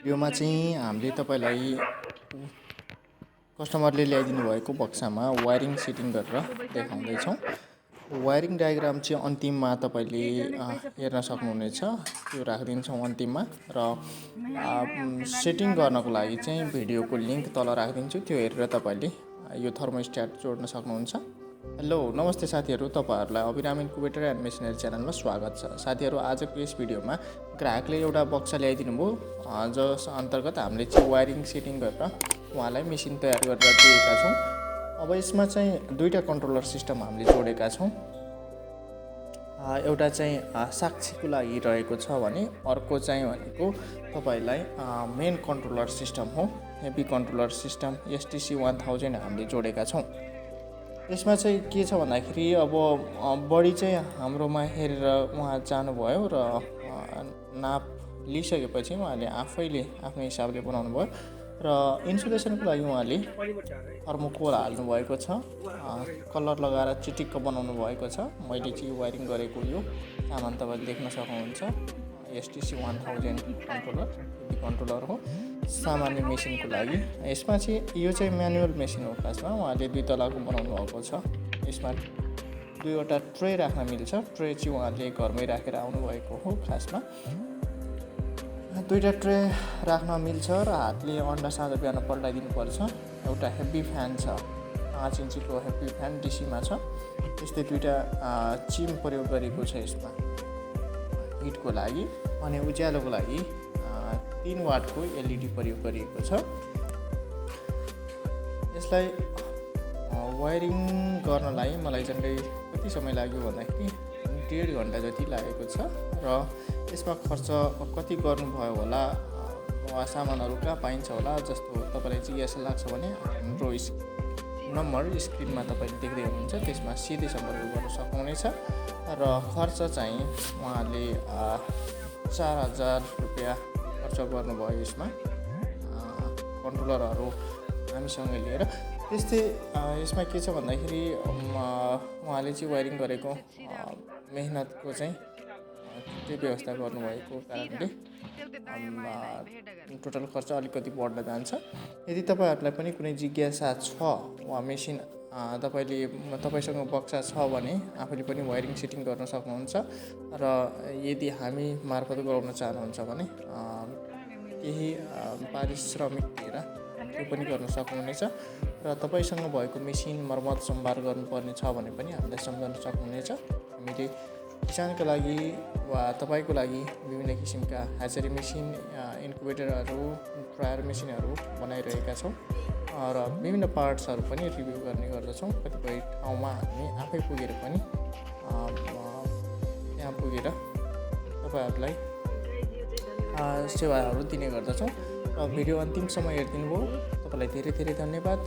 भिडियोमा चाहिँ हामीले तपाईलाई कस्टमरले ल्याइदिनु भएको बक्सामा वायरिङ सेटिङ गरेर देखाउँदै छौं। वायरिङ डायग्राम चाहिँ अन्तिममा तपाईले हेर्न सक्नुहुनेछ, त्यो राखिदिन्छौं अन्तिममा र सेटिङ गर्नको लागि चाहिँ भिडियोको लिंक तल राखिदिन्छु, त्यो हेरेर तपाईले यो थर्मोस्ट्याट जोड्न सक्नुहुन्छ। हेलो नमस्ते साथीहरु, तपाईहरुलाई अबिराम इन्क्युबेटर एन्ड मेसिनरी च्यानलमा स्वागत छ। साथीहरु, आजको यस भिडियोमा ग्राहकले एउटा बक्सा ल्याइदिनु भयो, जस अन्तर्गत हामीले चाहिँ वायरिङ सेटिङ गरेर उहाँलाई मेसिन तयार गरेर दिएका छौं। अब यसमा चाहिँ दुईटा कन्ट्रोलर सिस्टम हामीले जोडेका छौं। एउटा चाहिँ साक्षीको लागि रहेको छ भने अर्को चाहिँ भनेको तपाईलाई मेन कन्ट्रोलर सिस्टम हो। हेभी कन्ट्रोलर सिस्टम STC 1000 हामीले जोडेका छौं। यसमा चाहिँ के छ भन्दाखेरि अब बडी चाहिँ हाम्रोमा हेरेर उहाँ जानुभयो र नाप लिइसकेपछि उहाँले आफैले आफ्नो हिसाबले बनाउनु भयो र इन्सुलेसनको लागि उहाँले थर्मोकोल हाल्नु भएको छ, कलर लगाएर चिटिक्क बनाउनु भएको छ। मैले चाहिँ वायरिङ गरेको यो सामान तपाईले देख्न सक्नुहुन्छ। STC 1000 कन्ट्रोलर हेभी कन्ट्रोलर हो सामान्य मेसिनको लागि। यसमा चाहिँ यो चाहिँ म्यानुअल मेसिन हो। खासमा उहाँले दुई तलाको बनाउनु भएको छ। यसमा दुईवटा ट्रे राख्न मिल्छ। ट्रे चाहिँ उहाँले घरमै राखेर आउनु भएको हो। खासमा दुईटा ट्रे राख्न मिल्छ र हातले अन्डा साँझ बिहान पल्टाइदिनु पर्छ। एउटा हेभी फ्यान छ, 5 इन्चीको हेभी फ्यान DC मा छ। त्यस्तै दुईटा चिम प्रयोग गरेको छ यसमा हिटको लागि, अनि उज्यालोको लागि 3 वाटको LED प्रयोग गरिएको छ। यसलाई वायरिङ गर्नलाई मलाई झन्डै कति समय लाग्यो भन्दाखेरि 1.5 घण्टा जति लागेको छ र यसमा खर्च कति गर्नुभयो होला वा सामानहरु कहाँ पाइन्छ होला जस्तो तपाईलाई जिज्ञासा लाग्छ भने हाम्रो नम्बर स्क्रिनमा तपाईले देख्दै हुनुहुन्छ, त्यसमा सिधै सम्पर्क गर्न सक्नुहुनेछ। र खर्च चाहिँ उहाँले 4000 रुपैयाँ खर्च गर्नुभयो यसमा कन्ट्रोलरहरु हामीसँग लिएर। त्यस्तै यसमा के छ भन्दाखेरि उहाँले चाहिँ वायरिङ गरेको मेहनतको चाहिँ त्यो व्यवस्था गर्नुभएको कारणले टोटल खर्च अलिकति बढ्न जान्छ। यदि तपाईहरुलाई पनि कुनै जिज्ञासा छ वा मेसिन तपाईसँग बक्सा छ भने आफूले पनि वायरिङ सेटिङ गर्न सक्नुहुन्छ र यदि हामी मार्फत गराउन चाहनुहुन्छ भने केही पारिश्रमिक दिएर त्यो पनि गर्न सक्नुहुनेछ र तपाईसँग भएको मेसिन मर्मत सम्भार गर्नुपर्ने छ भने पनि हामीलाई सम्झाउन सक्नुहुनेछ। हामीले किसानको लागि वा तपाईको लागि विभिन्न किसिमका ह्याचरी मेसिन, इन्क्युबेटरहरु, ड्रायर मेसिनहरु बनाइरहेका छौं र विभिन्न पार्ट्सहरु पनि रिभ्यू गर्ने गर्दछौं। कतिपय ठाउँमा हामी आफै पुगेर पनि त्यहाँ पुगेर तपाईहरुलाई सेवाहरू दिने गर्दछौं। र भिडियो अन्तिमसम्म हेरिदिनु भयो, तपाईलाई धेरै धेरै धन्यवाद।